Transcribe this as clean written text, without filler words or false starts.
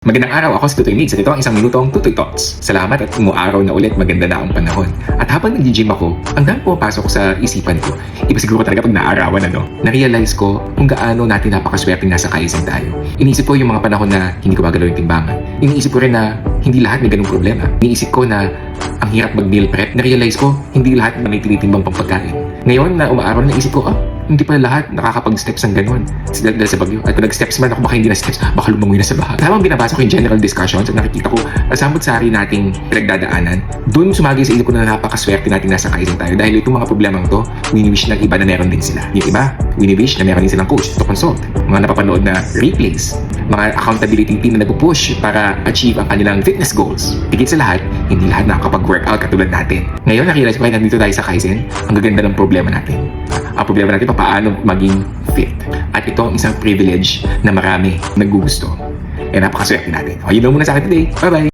Magandang araw, ako si Tutoy Migs at ito ang isang minutong Tutoy Talks. Salamat at umuaraw na ulit, maganda na ang panahon. At habang nag-gym ako, ang dami pumapasok sa isipan ko. Iba siguro talaga pag naarawan, na-realize ko kung gaano natin napakaswerte nasa Kaizen tayo. Iniisip ko yung mga panahon na hindi ko magalaw yung timbangan. Iniisip ko rin na hindi lahat may ganung problema. Iniisip ko na ang hirap mag-meal prep. Na-realize ko, hindi lahat may tinitimbang pang pagkain. Ngayon na umaaraw, naisip ko, hindi pa lahat nakakapag-steps ng ganun dahil sa bagyo. At kung nag-steps man ako, baka hindi na steps, baka lumangoy na sa baha. Habang binabasa ko yung general discussions at nakikita ko samot-sari nating pinagdadaanan, dun sumagi sa isip ko na napakaswerte nating nasa Kaizen tayo dahil itong mga problemang to, wini-wish ng iba na meron din sila. Yung iba, wini-wish na meron din silang coach to consult. Mga napapanood na replays, mga accountability team na nag-push para achieve ang kanilang fitness goals. Higit sa lahat, hindi lahat nakakapag-workout katulad natin. Ngayon, nakirealize ko, nandito tayo sa Kaizen, ang gaganda ng problema natin. Ang problema natin, paano maging fit. At ito ang isang privilege na marami naggugusto. Napakaswerte natin. Yun lang muna sa akin today. Bye-bye!